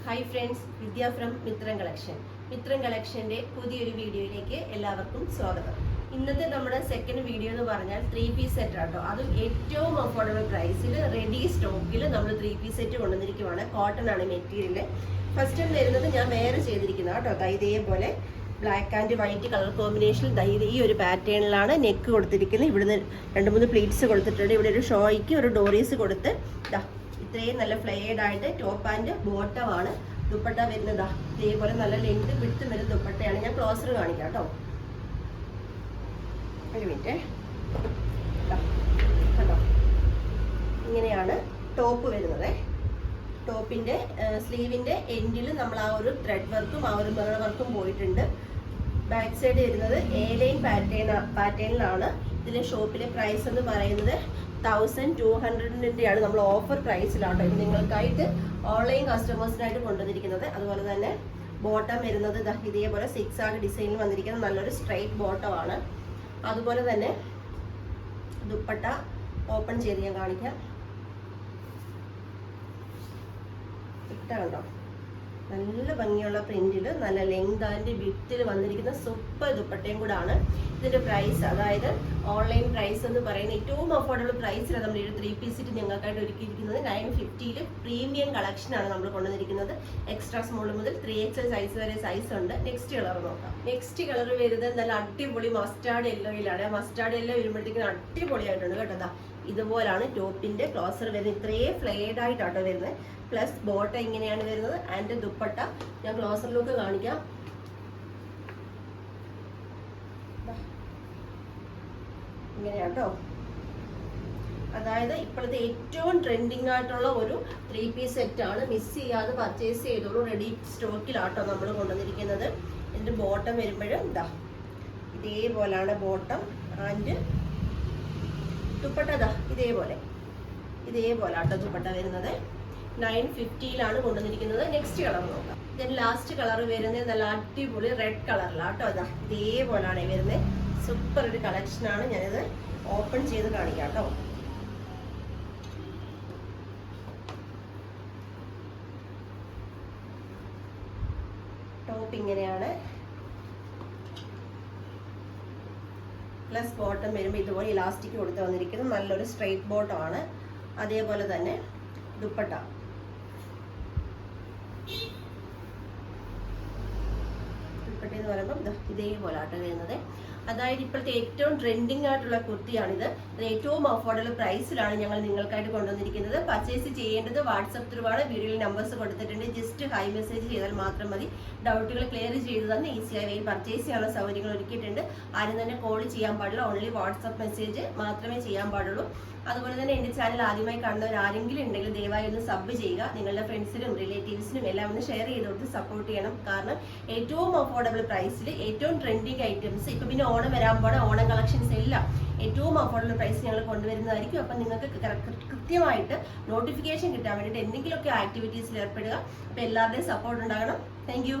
Hi friends, Vidya from Mithram collection. Mithram കളക്ഷൻ്റെ പുതിയൊരു വീഡിയോയിലേക്ക് എല്ലാവർക്കും സ്വാഗതം. ഇന്നത്തെ നമ്മുടെ സെക്കൻഡ് വീഡിയോ എന്ന് പറഞ്ഞാൽ 3 പീസ് സെറ്റ് ആട്ടോ. അതും ഏറ്റവും അഫോർഡബിൾ പ്രൈസിൽ റെഡി സ്റ്റോക്കിൽ നമ്മൾ 3 പീസ് സെറ്റ് കൊണ്ടുവന്നിരിക്കുവാണ്. കോട്ടൺ ആണ് മെറ്റീരിയൽ. ഫസ്റ്റ് ടൈം വരുന്നത് ഞാൻ വേറെ ചെയ്തിരിക്കുന്നത് കേട്ടോ. ഇതേപോലെ ബ്ലാക്ക് ആൻഡ് വൈറ്റ് കളർ കോമ്പിനേഷനിൽ ഈ ഒരു പാറ്റേണിലാണ് നെക്ക് കൊടുത്തിരിക്കുന്നത്. ഇവിടുന്ന് 2-3 പ്ലീറ്റ്സ് കൊടുത്തിട്ടുണ്ട്. ഇവിടെ ഒരു ഷോയ്ക്ക് ഒരു ഡോറീസ് കൊടുത്ത് ഇത്രയും നല്ല ഫ്ലെയർഡ് ആയിട്ട് ടോപ്പ് ആൻഡ് ബോട്ടം ആണ്. ദുപ്പട്ട വരുന്നതാ ഇതേപോലെ നല്ല ലെങ്ത് വിട്ട് വരുന്ന ദുപ്പട്ടയാണ്. ഞാൻ ക്ലോസർ കാണിക്കാം കേട്ടോ. ഒരു മിനിറ്റ് കേട്ടോ. ഇങ്ങനെയാണ് ടോപ്പ് വരുന്നത്. ടോപ്പിന്റെ സ്ലീവിന്റെ എൻഡിൽ നമ്മൾ ആ ഒരു ത്രെഡ് വർക്കും ആ ഒരു മിറർ വർക്കും പോയിട്ടുണ്ട്. ബാക്ക് സൈഡ് വരുന്നത് A-ലൈൻ പാറ്റേണിലാണ്. ഇതിന്റെ ഷോപ്പിലെ പ്രൈസ് എന്ന് പറയുന്നത് 1200-ൻ്റെയാണ്. നമ്മൾ ഓഫർ പ്രൈസിലാണ് ഇത് നിങ്ങൾക്കായിട്ട് ഓൺലൈൻ കസ്റ്റമേഴ്സിനായിട്ട് കൊണ്ടുവന്നിരിക്കുന്നത്. അതുപോലെ തന്നെ ബോട്ടം വരുന്നത് ഇതേപോലെ 6 ആഗ് ഡിസൈനിൽ വന്നിരിക്കുന്ന നല്ലൊരു സ്ട്രൈറ്റ് ബോട്ടമാണ്. അതുപോലെ തന്നെ ദുപ്പട്ട ഓപ്പൺ ചെയ്ത് ഞാൻ കാണിക്കാം. കണ്ടോ, നല്ല ഭംഗിയുള്ള പ്രിന്റിൽ നല്ല ലെങ്ത് ആൻഡ് വിത്തിൽ വന്നിരിക്കുന്ന സൂപ്പർ ദുപ്പട്ടയും കൂടാണ്. ഇതിന്റെ പ്രൈസ്, അതായത് ഓൺലൈൻ പ്രൈസ് എന്ന് പറയുന്ന ഏറ്റവും അഫോർഡബിൾ പ്രൈസിലാണ് നമ്മൾ ഈ 3 പീസ് സെറ്റ് ഞങ്ങൾക്കായിട്ട് ഒരുക്കിയിരിക്കുന്നത്. 950 പ്രീമിയം കളക്ഷനാണ് നമ്മൾ കൊണ്ടുവന്നിരിക്കുന്നത്. എക്സ്ട്രാ സ്മോൾ മുതൽ 3XL സൈസ് വരെ സൈസ് ഉണ്ട്. നെക്സ്റ്റ് കളർ നോക്കാം. നെക്സ്റ്റ് കളർ വരുന്നത് നല്ല അടിപൊളി മസ്റ്റാർഡ് യെല്ലോയിലാണ്. മസ്റ്റാർഡ് യെല്ലോ വരുമ്പോഴത്തേക്കും അടിപൊളിയായിട്ടുണ്ട് കേട്ടോ. ഇതുപോലാണ് ടോപ്പിന്റെ ക്ലോസർ വരുന്നത്. ഇത്രയും ഫ്ലെയർഡ് ആയിട്ടാട്ടോ വരുന്നത്. പ്ലസ് ബോട്ട ഇങ്ങനെയാണ് വരുന്നത്. ആൻഡ് ദുപ്പട്ട ഞാൻ ക്ലോസർ ലുക്ക് കാണിക്കാം. ഇങ്ങനെയാട്ടോ. അതായത് ഇപ്പോഴത്തെ ഏറ്റവും ട്രെൻഡിങ് ആയിട്ടുള്ള ഒരു 3 പീസ് സെറ്റ് ആണ്. മിസ് ചെയ്യാതെ പർച്ചേസ് ചെയ്തോളൂ. റെഡി സ്റ്റോക്കിലാട്ടോ നമ്മൾ കൊണ്ടുവന്നിരിക്കുന്നത്. ഇതിന്റെ ബോട്ടം വരുമ്പോഴും ഇതേപോലാണ് ബോട്ടം. ആൻഡ് ദുപ്പട്ട ഇതേപോലെ ആട്ടോ ദുപ്പട്ട വരുന്നത്. 950 കൊണ്ടുവന്നിരിക്കുന്നത്. നെക്സ്റ്റ് കളർ നോക്കാം. ഇതിന് ലാസ്റ്റ് കളർ വരുന്നത് നല്ല അടിപൊളി റെഡ് കളറിലാട്ടോ. ഇതേപോലാണ് വരുന്നത്. സൂപ്പർ ഒരു കളക്ഷനാണ്. ഞാനിത് ഓപ്പൺ ചെയ്ത് കാണിക്കാം കേട്ടോ. ടോപ്പ് ഇങ്ങനെയാണ്. പ്ലസ് ബോട്ടം വരുമ്പോൾ ഇതുപോലെ ഇലാസ്റ്റിക് കൊടുത്ത് വന്നിരിക്കുന്നത് നല്ലൊരു സ്ട്രെയിറ്റ് ബോട്ടം ആണ്. അതേപോലെ തന്നെ ദുപ്പട്ട എന്ന് പറയുമ്പോൾ ഇതേപോലെ ആട്ടോ വരുന്നത്. അതായത് ഇപ്പോഴത്തെ ഏറ്റവും ട്രെൻഡിങ് ആയിട്ടുള്ള കുർത്തിയാണിത്. ഏറ്റവും അഫോർഡബിൾ പ്രൈസിലാണ് ഞങ്ങൾ നിങ്ങൾക്കായിട്ട് കൊണ്ടുവന്നിരിക്കുന്നത്. പർച്ചേസ് ചെയ്യേണ്ടത് വാട്സപ്പ് ത്രൂ ആണ്. വീഡിയോയിൽ നമ്പേഴ്സ് കൊടുത്തിട്ടുണ്ട്. ജസ്റ്റ് ഹൈ മെസ്സേജ് ചെയ്താൽ മാത്രം മതി. ഡൗട്ടുകൾ ക്ലിയർ ചെയ്ത് തന്നെ ഈസിയായി വേഗം പർച്ചേസ് ചെയ്യാനുള്ള സൗകര്യങ്ങൾ ഒരുക്കിയിട്ടുണ്ട്. ആരും തന്നെ കോൾ ചെയ്യാൻ പാടില്ല. ഓൺലി വാട്സപ്പ് മെസ്സേജ് മാത്രമേ ചെയ്യാൻ പാടുള്ളൂ. അതുപോലെ തന്നെ എൻ്റെ ചാനൽ ആദ്യമായി കാണുന്നവർ ആരെങ്കിലും ഉണ്ടെങ്കിൽ ദയവായി ഒന്ന് സബ് ചെയ്യുക. നിങ്ങളുടെ ഫ്രണ്ട്സിനും റിലേറ്റീവ്സിനും എല്ലാം ഒന്ന് ഷെയർ ചെയ്ത് കൊടുത്ത് സപ്പോർട്ട് ചെയ്യണം. കാരണം ഏറ്റവും അഫോർഡബിൾ പ്രൈസിൽ ഏറ്റവും ട്രെൻഡിങ് ഐറ്റംസ്, ഇപ്പം പിന്നെ ഓണം വരാൻ പോണ ഓണം കളക്ഷൻസ് എല്ലാം ഏറ്റവും അഫോർഡബിൾ പ്രൈസ് ഞങ്ങൾ കൊണ്ടുവരുന്നതായിരിക്കും. അപ്പം നിങ്ങൾക്ക് കൃത്യമായിട്ട് നോട്ടിഫിക്കേഷൻ കിട്ടാൻ വേണ്ടിയിട്ട് എന്തെങ്കിലുമൊക്കെ ആക്ടിവിറ്റീസിൽ ഏർപ്പെടുക. അപ്പം എല്ലാവരുടെയും സപ്പോർട്ട് ഉണ്ടാകണം. താങ്ക്